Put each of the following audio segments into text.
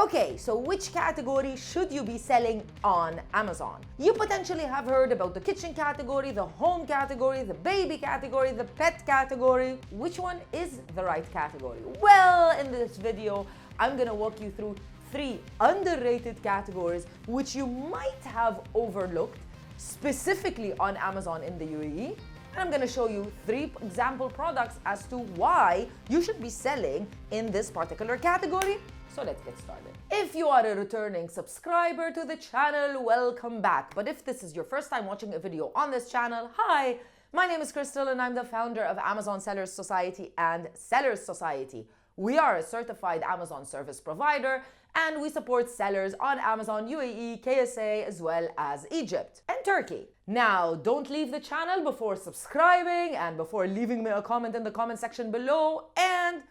Okay, so which category should you be selling on Amazon? You potentially have heard about the kitchen category, the home category, the baby category, the pet category. Which one is the right category? Well, in this video, I'm gonna walk you through 3 underrated categories which you might have overlooked, specifically on Amazon in the UAE. And I'm gonna show you 3 example products as to why you should be selling in this particular category. So let's get started. If you are a returning subscriber to the channel, welcome back. But if this is your first time watching a video on this channel, hi, my name is Crystal and I'm the founder of Amazon Sellers Society and Sellers Society. We are a certified Amazon service provider and we support sellers on Amazon, UAE, KSA, as well as Egypt and Turkey. Now, don't leave the channel before subscribing and before leaving me a comment in the comment section below, and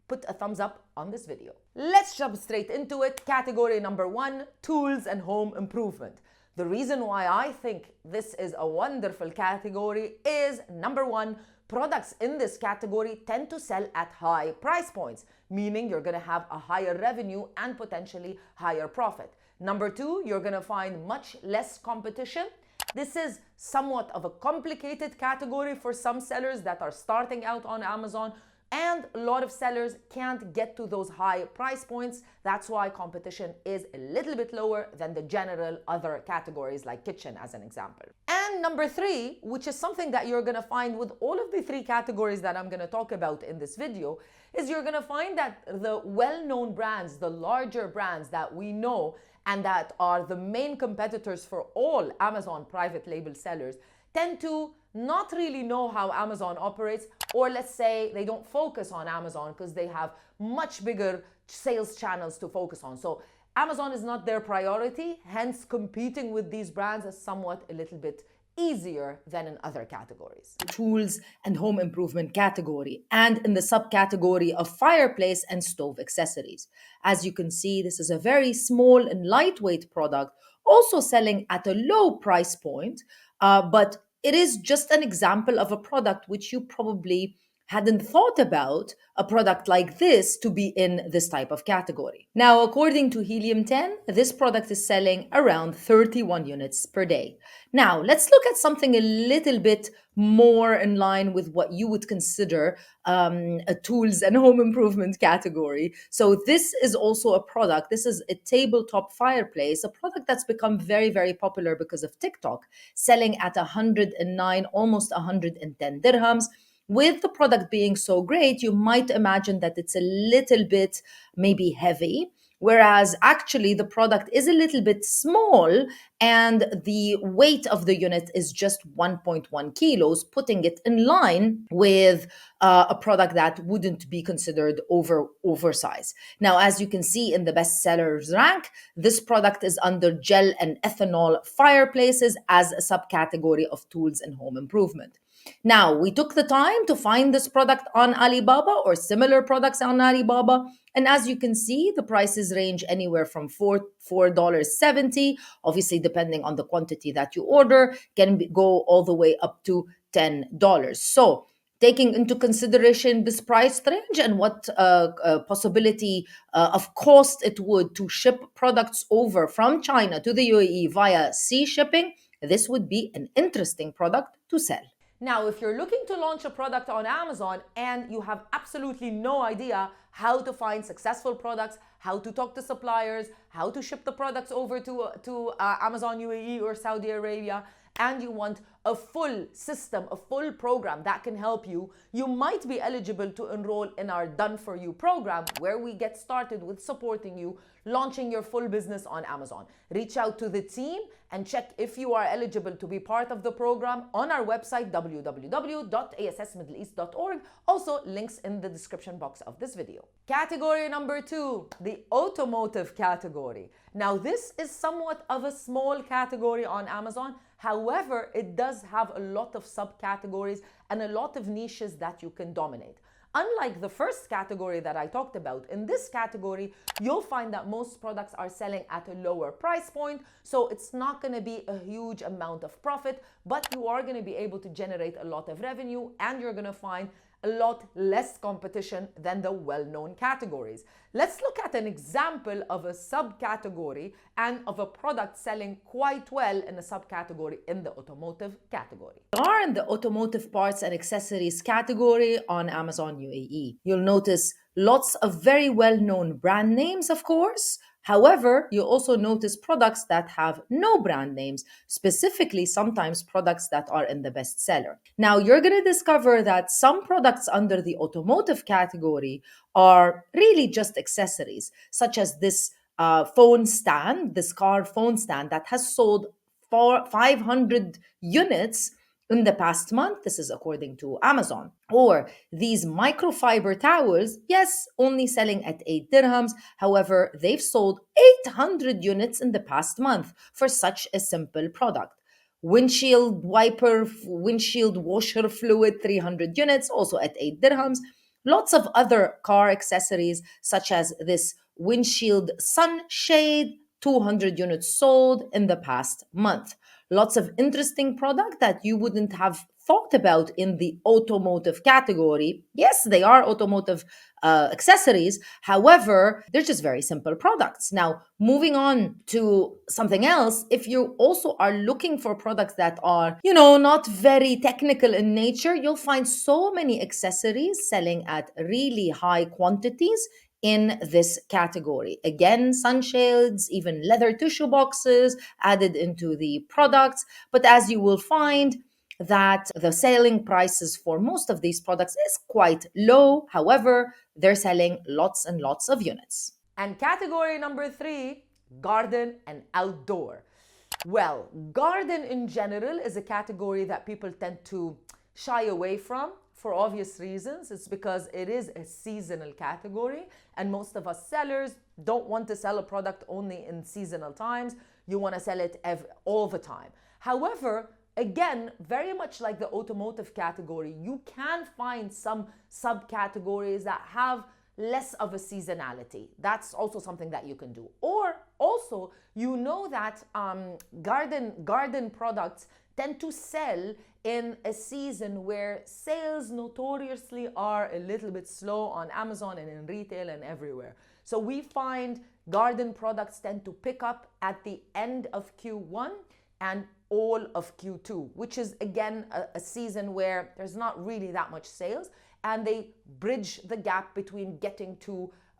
put a thumbs up on this video. Let's jump straight into it. Category number 1, tools and home improvement. The reason why I think this is a wonderful category is, number 1, products in this category tend to sell at high price points, meaning you're gonna have a higher revenue and potentially higher profit. Number 2, you're gonna find much less competition. This is somewhat of a complicated category for some sellers that are starting out on Amazon, and a lot of sellers can't get to those high price points. That's why competition is a little bit lower than the general other categories like kitchen, as an example. And number 3, which is something that you're gonna find with all of the 3 categories that I'm gonna talk about in this video, is you're gonna find that the well-known brands, the larger brands that we know and that are the main competitors for all Amazon private label sellers, tend to not really know how Amazon operates, or let's say they don't focus on Amazon because they have much bigger sales channels to focus on. So Amazon is not their priority, hence competing with these brands is somewhat a little bit easier than in other categories. Tools and home improvement category, and in the subcategory of fireplace and stove accessories. As you can see, this is a very small and lightweight product, also selling at a low price point, but it is just an example of a product which you probably hadn't thought about a product like this to be in this type of category. Now, according to Helium 10, this product is selling around 31 units per day. Now, let's look at something a little bit more in line with what you would consider a tools and home improvement category. So this is also a product. This is a tabletop fireplace, a product that's become very, very popular because of TikTok, selling at 109, almost 110 dirhams. With the product being so great, you might imagine that it's a little bit maybe heavy, whereas actually the product is a little bit small and the weight of the unit is just 1.1 kilos, putting it in line with a product that wouldn't be considered oversized. Now, as you can see in the bestsellers rank, this product is under gel and ethanol fireplaces as a subcategory of tools and home improvement. Now, we took the time to find this product on Alibaba or similar products on Alibaba. And as you can see, the prices range anywhere from $4.70, obviously depending on the quantity that you order, go all the way up to $10. So, taking into consideration this price range and what possibility of cost it would to ship products over from China to the UAE via sea shipping, this would be an interesting product to sell. Now, if you're looking to launch a product on Amazon and you have absolutely no idea how to find successful products, how to talk to suppliers, how to ship the products over to Amazon UAE or Saudi Arabia, and you want a full system, a full program that can help you, you might be eligible to enroll in our Done For You program, where we get started with supporting you launching your full business on Amazon. Reach out to the team and check if you are eligible to be part of the program on our website, www.assmiddleeast.org. Also, links in the description box of this video. Category number 2, the automotive category. Now, this is somewhat of a small category on Amazon. However, it does have a lot of subcategories and a lot of niches that you can dominate. Unlike the first category that I talked about, in this category, you'll find that most products are selling at a lower price point, so it's not going to be a huge amount of profit, but you are going to be able to generate a lot of revenue, and you're going to find a lot less competition than the well-known categories. Let's look at an example of a subcategory and of a product selling quite well in a subcategory in the automotive category. We are in the automotive parts and accessories category on Amazon UAE. You'll notice lots of very well-known brand names, of course. However, you also notice products that have no brand names, specifically sometimes products that are in the bestseller. Now, you're going to discover that some products under the automotive category are really just accessories, such as this phone stand, this car phone stand that has sold for 500 units in the past month. This is according to Amazon. Or these microfiber towels, yes, only selling at 8 dirhams. However, they've sold 800 units in the past month for such a simple product. Windshield wiper, windshield washer fluid, 300 units, also at 8 dirhams. Lots of other car accessories, such as this windshield sunshade, 200 units sold in the past month. Lots of interesting product that you wouldn't have thought about in the automotive category. Yes, they are automotive accessories. However, they're just very simple products. Now, moving on to something else, if you also are looking for products that are, not very technical in nature, you'll find so many accessories selling at really high quantities in this category. Again, sunshades, even leather tissue boxes added into the products. But as you will find, that the selling prices for most of these products is quite low. However, they're selling lots and lots of units. And category number 3, garden and outdoor. Well, garden in general is a category that people tend to shy away from for obvious reasons. It's because it is a seasonal category, and most of us sellers don't want to sell a product only in seasonal times. You want to sell it all the time. However, again, very much like the automotive category, you can find some subcategories that have less of a seasonality. That's also something that you can do. Or also, that garden products tend to sell in a season where sales notoriously are a little bit slow on Amazon and in retail and everywhere. So we find garden products tend to pick up at the end of Q1 and all of Q2, which is again a season where there's not really that much sales, and they bridge the gap between getting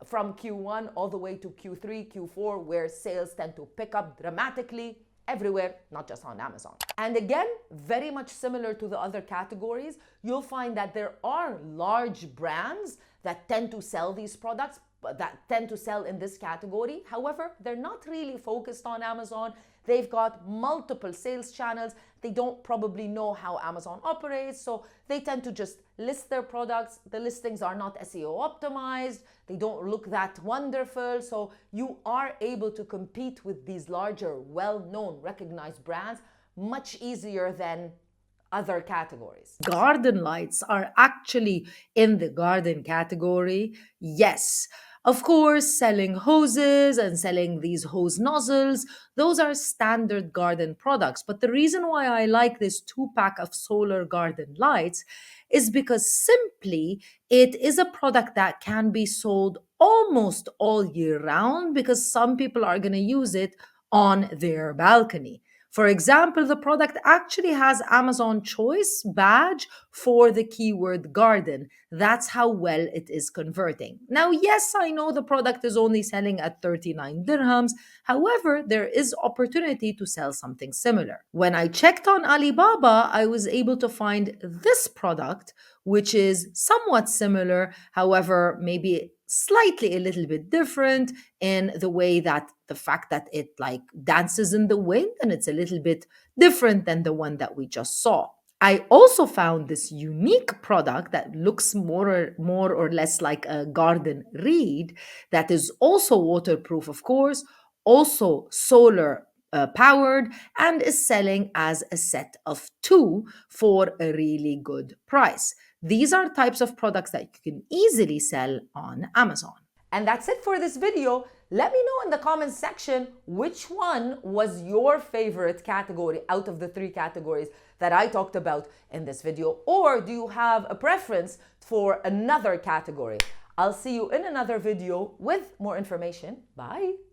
from Q1 all the way to Q3, Q4, where sales tend to pick up dramatically everywhere, not just on Amazon. And again, very much similar to the other categories, you'll find that there are large brands that tend to sell these products, that tend to sell in this category. However, they're not really focused on Amazon. They've got multiple sales channels. They don't probably know how Amazon operates, so they tend to just list their products. The listings are not SEO optimized. They don't look that wonderful. So you are able to compete with these larger, well-known, recognized brands much easier than other categories. Garden lights are actually in the garden category. Yes. Of course, selling hoses and selling these hose nozzles, those are standard garden products. But the reason why I like this 2-pack of solar garden lights is because simply it is a product that can be sold almost all year round, because some people are going to use it on their balcony. For example, the product actually has Amazon Choice badge for the keyword garden. That's how well it is converting. Now, yes, I know the product is only selling at 39 dirhams. However, there is opportunity to sell something similar. When I checked on Alibaba, I was able to find this product, which is somewhat similar, however, maybe slightly a little bit different in the way that the fact that it like dances in the wind, and it's a little bit different than the one that we just saw. I also found this unique product that looks more or less like a garden reed that is also waterproof, of course, also solar powered, and is selling as a set of 2 for a really good price. These are types of products that you can easily sell on Amazon. And that's it for this video. Let me know in the comments section which one was your favorite category out of the 3 categories that I talked about in this video, or do you have a preference for another category? I'll see you in another video with more information. Bye.